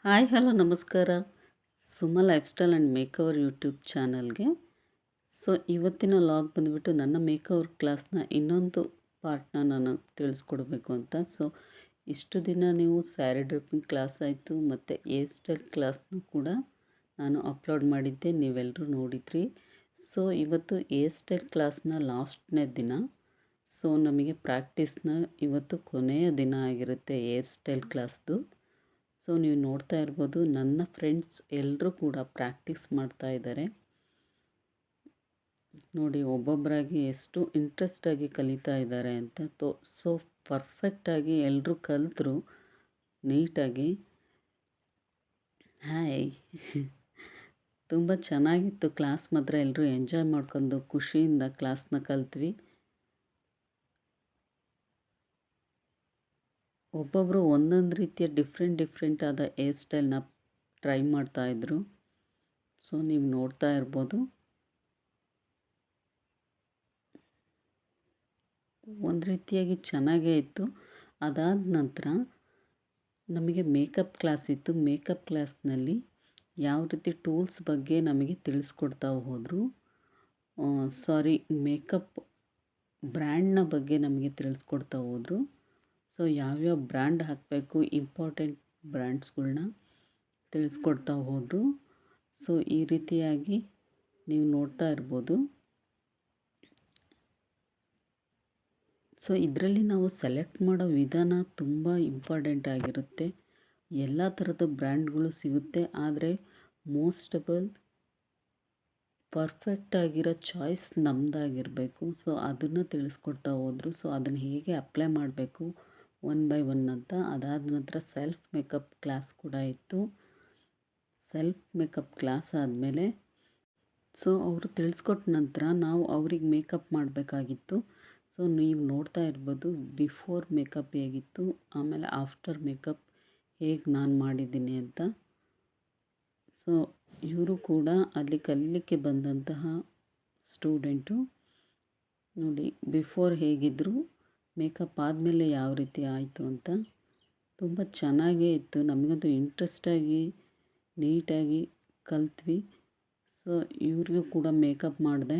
Hi hello ನಮಸ್ಕಾರ. Suma lifestyle and makeover YouTube ಚಾನಲ್ಗೆ. ಇವತ್ತಿನ ಲಾಗ್ ಬಂದುಬಿಟ್ಟು ನನ್ನ ಮೇಕವರ್ ಕ್ಲಾಸ್ನ ಇನ್ನೊಂದು ಪಾರ್ಟ್ನ ನಾನು ತಿಳಿಸ್ಕೊಡ್ಬೇಕು ಅಂತ. ಇಷ್ಟು ದಿನ ನೀವು ಸ್ಯಾರಿ ಡ್ರಿಪ್ಪಿಂಗ್ ಕ್ಲಾಸ್ ಆಯಿತು ಮತ್ತು ಏರ್ ಸ್ಟೈಲ್ ಕ್ಲಾಸ್ನೂ ಕೂಡ ನಾನು ಅಪ್ಲೋಡ್ ಮಾಡಿದ್ದೆ, ನೀವೆಲ್ಲರೂ ನೋಡಿದ್ರಿ. ಇವತ್ತು ಏರ್ ಸ್ಟೈಲ್ ಕ್ಲಾಸ್ನ ಲಾಸ್ಟ್ನೇ ದಿನ. ನಮಗೆ ಪ್ರಾಕ್ಟೀಸ್ನ ಇವತ್ತು ಕೊನೆಯ ದಿನ ಆಗಿರುತ್ತೆ ಏರ್ ಸ್ಟೈಲ್ ಕ್ಲಾಸ್ದು. ನೀವು ನೋಡ್ತಾ ಇರ್ಬೋದು, ನನ್ನ ಫ್ರೆಂಡ್ಸ್ ಎಲ್ಲರೂ ಕೂಡ ಪ್ರಾಕ್ಟೀಸ್ ಮಾಡ್ತಾ ಇದ್ದಾರೆ ನೋಡಿ. ಒಬ್ಬೊಬ್ಬರಾಗಿ ಎಷ್ಟು ಇಂಟ್ರೆಸ್ಟಾಗಿ ಕಲಿತಾ ಇದ್ದಾರೆ ಅಂತ. ಪರ್ಫೆಕ್ಟಾಗಿ ಎಲ್ಲರೂ ಕಲಿತರು ನೀಟಾಗಿ. ಹಾಯ್ ತುಂಬ ಚೆನ್ನಾಗಿತ್ತು ಕ್ಲಾಸ್. ಮಾತ್ರ ಎಲ್ಲರೂ ಎಂಜಾಯ್ ಮಾಡ್ಕೊಂಡು ಖುಷಿಯಿಂದ ಕ್ಲಾಸ್ನ ಕಲ್ತ್ವಿ. ಒಬ್ಬೊಬ್ಬರು ಒಂದೊಂದು ರೀತಿಯ ಡಿಫ್ರೆಂಟ್ ಆದ ಏರ್ ಸ್ಟೈಲ್ನ ಟ್ರೈ ಮಾಡ್ತಾಯಿದ್ರು. ನೀವು ನೋಡ್ತಾ ಇರ್ಬೋದು, ಒಂದು ರೀತಿಯಾಗಿ ಚೆನ್ನಾಗೇ ಇತ್ತು. ಅದಾದ ನಂತರ ನಮಗೆ ಮೇಕಪ್ ಕ್ಲಾಸ್ ಇತ್ತು. ಮೇಕಪ್ ಕ್ಲಾಸ್ನಲ್ಲಿ ಯಾವ ರೀತಿ ಟೂಲ್ಸ್ ಬಗ್ಗೆ ನಮಗೆ ತಿಳಿಸ್ಕೊಡ್ತಾ ಹೋದರು. ಮೇಕಪ್ ಬ್ರ್ಯಾಂಡ್ನ ಬಗ್ಗೆ ನಮಗೆ ತಿಳಿಸ್ಕೊಡ್ತಾ ಹೋದರು. ಯಾವ್ಯಾವ ಬ್ರ್ಯಾಂಡ್ ಹಾಕಬೇಕು, ಇಂಪಾರ್ಟೆಂಟ್ ಬ್ರ್ಯಾಂಡ್ಸ್ಗಳ್ನ ತಿಳಿಸ್ಕೊಡ್ತಾ ಹೋದರು. ಈ ರೀತಿಯಾಗಿ ನೀವು ನೋಡ್ತಾ ಇರ್ಬೋದು. ಇದರಲ್ಲಿ ನಾವು ಸೆಲೆಕ್ಟ್ ಮಾಡೋ ವಿಧಾನ ತುಂಬ ಇಂಪಾರ್ಟೆಂಟ್ ಆಗಿರುತ್ತೆ. ಎಲ್ಲ ಥರದ ಬ್ರ್ಯಾಂಡ್ಗಳು ಸಿಗುತ್ತೆ, ಆದರೆ ಮೋಸ್ಟಬಲ್ ಪರ್ಫೆಕ್ಟ್ ಆಗಿರೋ ಚಾಯ್ಸ್ ನಮ್ಮದಾಗಿರಬೇಕು. ಅದನ್ನು ತಿಳಿಸ್ಕೊಡ್ತಾ ಹೋದರು. ಅದನ್ನು ಹೇಗೆ ಅಪ್ಲೈ ಮಾಡಬೇಕು ಒನ್ ಬೈ ಒನ್ ಅಂತ. ಅದಾದ ನಂತರ ಸೆಲ್ಫ್ ಮೇಕಪ್ ಕ್ಲಾಸ್ ಕೂಡ ಇತ್ತು. ಸೆಲ್ಫ್ ಮೇಕಪ್ ಕ್ಲಾಸ್ ಆದಮೇಲೆ ಅವರು ತಿಳಿಸ್ಕೊಟ್ಟ ನಂತರ ನಾವು ಅವ್ರಿಗೆ ಮೇಕಪ್ ಮಾಡಬೇಕಾಗಿತ್ತು. ನೀವು ನೋಡ್ತಾ ಇರ್ಬೋದು ಬಿಫೋರ್ ಮೇಕಪ್ ಹೇಗಿತ್ತು, ಆಮೇಲೆ ಆಫ್ಟರ್ ಮೇಕಪ್ ಹೇಗೆ ನಾನು ಮಾಡಿದ್ದೀನಿ ಅಂತ. ಇವರು ಕೂಡ ಅಲ್ಲಿ ಕಲೀಲಿಕ್ಕೆ ಬಂದಂತಹ ಸ್ಟೂಡೆಂಟು ನೋಡಿ. ಬಿಫೋರ್ ಹೇಗಿದ್ದರು, ಮೇಕಪ್ ಆದಮೇಲೆ ಯಾವ ರೀತಿ ಆಯಿತು ಅಂತ. ತುಂಬ ಚೆನ್ನಾಗೇ ಇತ್ತು. ನಮಗಂತೂ ಇಂಟ್ರೆಸ್ಟಾಗಿ ನೀಟಾಗಿ ಕಲ್ತ್ವಿ. ಇವ್ರಿಗೂ ಕೂಡ ಮೇಕಪ್ ಮಾಡಿದೆ.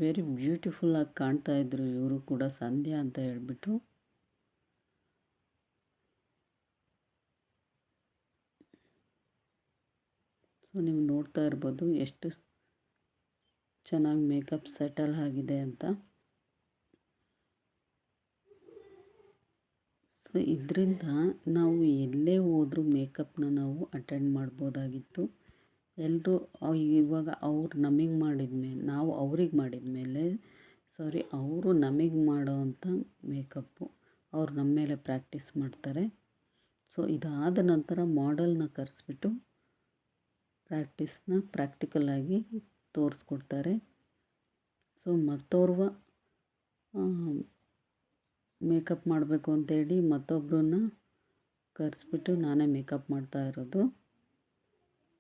ವೆರಿ ಬ್ಯೂಟಿಫುಲ್ಲಾಗಿ ಕಾಣ್ತಾಯಿದ್ರು ಇವರು ಕೂಡ, ಸಂಧ್ಯಾ ಅಂತ ಹೇಳ್ಬಿಟ್ಟು. ನೀವು ನೋಡ್ತಾ ಇರ್ಬೋದು ಎಷ್ಟು ಚೆನ್ನಾಗಿ ಮೇಕಪ್ ಸೆಟಲ್ ಆಗಿದೆ ಅಂತ. ಇದರಿಂದ ನಾವು ಎಲ್ಲೇ ಹೋದರೂ ಮೇಕಪ್ನ ನಾವು ಅಟೆಂಡ್ ಮಾಡ್ಬೋದಾಗಿತ್ತು. ಎಲ್ಲರೂ ಇವಾಗ ಅವ್ರು ನಮಗೆ ಮಾಡಿದ್ಮೇಲೆ, ನಾವು ಅವ್ರಿಗೆ ಮಾಡಿದ್ಮೇಲೆ ಅವರು ನಮಗೆ ಮಾಡೋವಂಥ ಮೇಕಪ್ಪು ಅವ್ರು ನಮ್ಮ ಮೇಲೆ ಪ್ರಾಕ್ಟೀಸ್ ಮಾಡ್ತಾರೆ. ಇದಾದ ನಂತರ ಮಾಡೆಲ್ನ ಕರೆಸ್ಬಿಟ್ಟು ಪ್ರಾಕ್ಟಿಕಲಾಗಿ ತೋರಿಸ್ಕೊಡ್ತಾರೆ. ಮತ್ತೋರ್ವ ಮೇಕಪ್ ಮಾಡಬೇಕು ಅಂತೇಳಿ ಮತ್ತೊಬ್ಬರನ್ನ ಕರೆಸ್ಬಿಟ್ಟು ನಾನೇ ಮೇಕಪ್ ಮಾಡ್ತಾ ಇರೋದು.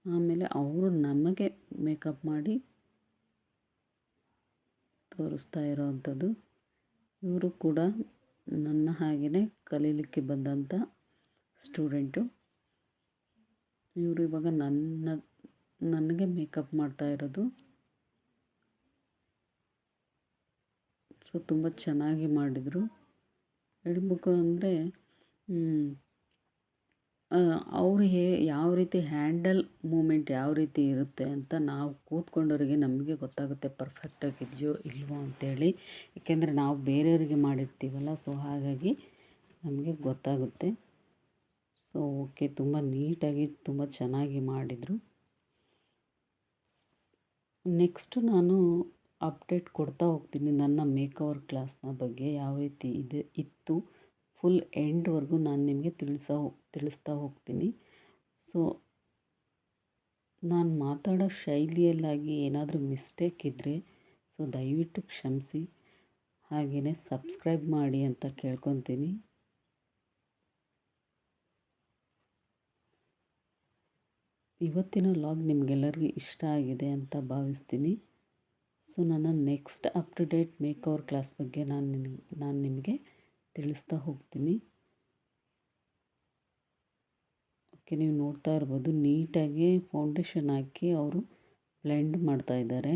ಆಮೇಲೆ ಅವರು ನಮಗೆ ಮೇಕಪ್ ಮಾಡಿ ತೋರಿಸ್ತಾ ಇರೋವಂಥದ್ದು. ಇವರು ಕೂಡ ನನ್ನ ಹಾಗೆಯೇ ಕಲೀಲಿಕ್ಕೆ ಬಂದಂಥ ಸ್ಟೂಡೆಂಟು. ಇವರು ಇವಾಗ ನನಗೆ ಮೇಕಪ್ ಮಾಡ್ತಾ ಇರೋದು. ತುಂಬ ಚೆನ್ನಾಗಿ ಮಾಡಿದರು. ಹೇಳ್ಬೇಕು ಅಂದರೆ ಅವರು ಯಾವ ರೀತಿ ಹ್ಯಾಂಡಲ್ ಮೂಮೆಂಟ್ ಯಾವ ರೀತಿ ಇರುತ್ತೆ ಅಂತ ನಾವು ಕೂತ್ಕೊಂಡವರಿಗೆ ನಮಗೆ ಗೊತ್ತಾಗುತ್ತೆ ಪರ್ಫೆಕ್ಟಾಗಿದೆಯೋ ಇಲ್ವೋ ಅಂತೇಳಿ. ಏಕೆಂದರೆ ನಾವು ಬೇರೆಯವರಿಗೆ ಮಾಡಿರ್ತೀವಲ್ಲ, ಹಾಗಾಗಿ ನಮಗೆ ಗೊತ್ತಾಗುತ್ತೆ. ಓಕೆ, ತುಂಬ ನೀಟಾಗಿ ತುಂಬ ಚೆನ್ನಾಗಿ ಮಾಡಿದರು. ನೆಕ್ಸ್ಟು ನಾನು ಅಪ್ಡೇಟ್ ಕೊಡ್ತಾ ಹೋಗ್ತೀನಿ ನನ್ನ ಮೇಕವರ್ ಕ್ಲಾಸ್ನ ಬಗ್ಗೆ, ಯಾವ ರೀತಿ ಇತ್ತು ಫುಲ್ ಎಂಡ್ವರೆಗೂ ನಾನು ನಿಮಗೆ ತಿಳಿಸ್ತಾ ಹೋಗ್ತೀನಿ. ನಾನು ಮಾತಾಡೋ ಶೈಲಿಯಲ್ಲಾಗಿ ಏನಾದರೂ ಮಿಸ್ಟೇಕ್ ಇದ್ದರೆ ದಯವಿಟ್ಟು ಕ್ಷಮಿಸಿ. ಹಾಗೆಯೇ ಸಬ್ಸ್ಕ್ರೈಬ್ ಮಾಡಿ ಅಂತ ಕೇಳ್ಕೊತೀನಿ. ಇವತ್ತಿನ ವ್ಲಾಗ್ ನಿಮಗೆಲ್ಲರಿಗೂ ಇಷ್ಟ ಆಗಿದೆ ಅಂತ ಭಾವಿಸ್ತೀನಿ. ನನ್ನ next up to date makeover class ಬಗ್ಗೆ ನಾನು ನಿಮಗೆ ತಿಳಿಸ್ತಾ ಹೋಗ್ತೀನಿ. ನೀವು ನೋಡ್ತಾ ಇರ್ಬೋದು ನೀಟಾಗಿ ಫೌಂಡೇಶನ್ ಹಾಕಿ ಅವರು ಬ್ಲೆಂಡ್ ಮಾಡ್ತಾಯಿದ್ದಾರೆ.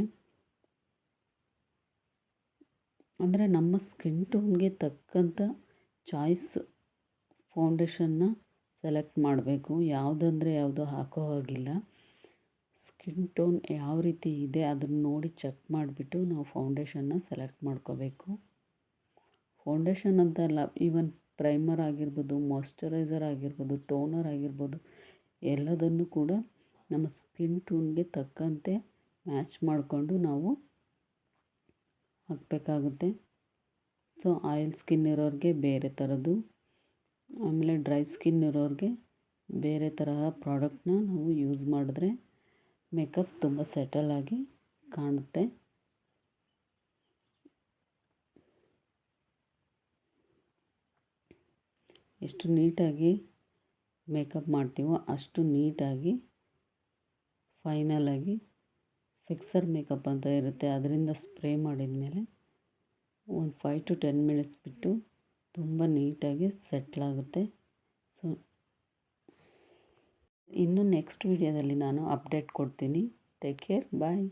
ಅಂದರೆ ನಮ್ಮ ಸ್ಕಿನ್ ಟೋನ್ಗೆ ತಕ್ಕಂಥ ಚಾಯ್ಸ್ ಫೌಂಡೇಶನ್ನ ಸೆಲೆಕ್ಟ್ ಮಾಡಬೇಕು. ಯಾವುದಂದರೆ ಯಾವುದು ಹಾಕೋ ಹಾಗಿಲ್ಲ. ಸ್ಕಿನ್ ಟೋನ್ ಯಾವ ರೀತಿ ಇದೆ ಅದನ್ನು ನೋಡಿ ಚೆಕ್ ಮಾಡಿಬಿಟ್ಟು ನಾವು ಫೌಂಡೇಶನ್ನ ಸೆಲೆಕ್ಟ್ ಮಾಡ್ಕೋಬೇಕು. ಫೌಂಡೇಶನ್ ಅಂತ ಅಲ್ಲ, ಈವನ್ ಪ್ರೈಮರ್ ಆಗಿರ್ಬೋದು, ಮಾಯ್ಶ್ಚರೈಸರ್ ಆಗಿರ್ಬೋದು, ಟೋನರ್ ಆಗಿರ್ಬೋದು, ಎಲ್ಲದನ್ನು ಕೂಡ ನಮ್ಮ ಸ್ಕಿನ್ ಟೋನ್ಗೆ ತಕ್ಕಂತೆ ಮ್ಯಾಚ್ ಮಾಡಿಕೊಂಡು ನಾವು ಹಾಕಬೇಕಾಗುತ್ತೆ. ಸೊ ಆಯಿಲ್ ಸ್ಕಿನ್ ಇರೋರಿಗೆ ಬೇರೆ ಥರದ್ದು, ಆಮೇಲೆ ಡ್ರೈ ಸ್ಕಿನ್ ಇರೋರಿಗೆ ಬೇರೆ ತರಹ ಪ್ರಾಡಕ್ಟ್ನ ನಾವು ಯೂಸ್ ಮಾಡಿದ್ರೆ ಮೇಕಪ್ ತುಂಬ ಸೆಟಲ್ ಆಗಿ ಕಾಣುತ್ತೆ. ಎಷ್ಟು ನೀಟಾಗಿ ಮೇಕಪ್ ಮಾಡ್ತೀವೋ ಅಷ್ಟು ನೀಟಾಗಿ ಫೈನಲಾಗಿ ಫಿಕ್ಸರ್ ಮೇಕಪ್ ಅಂತ ಇರುತ್ತೆ, ಅದರಿಂದ ಸ್ಪ್ರೇ ಮಾಡಿದ ಮೇಲೆ ಒಂದು 5 to 10 ಮಿನಿಟ್ಸ್ ಬಿಟ್ಟು ತುಂಬ ನೀಟಾಗಿ ಸೆಟ್ಲಾಗುತ್ತೆ. ಸೊ ಇನ್ನು ನೆಕ್ಸ್ಟ್ ವಿಡಿಯೋದಲ್ಲಿ ನಾನು ಅಪ್ಡೇಟ್ ಕೊಡ್ತೀನಿ. ಟೇಕ್ ಕೇರ್, ಬಾಯ್.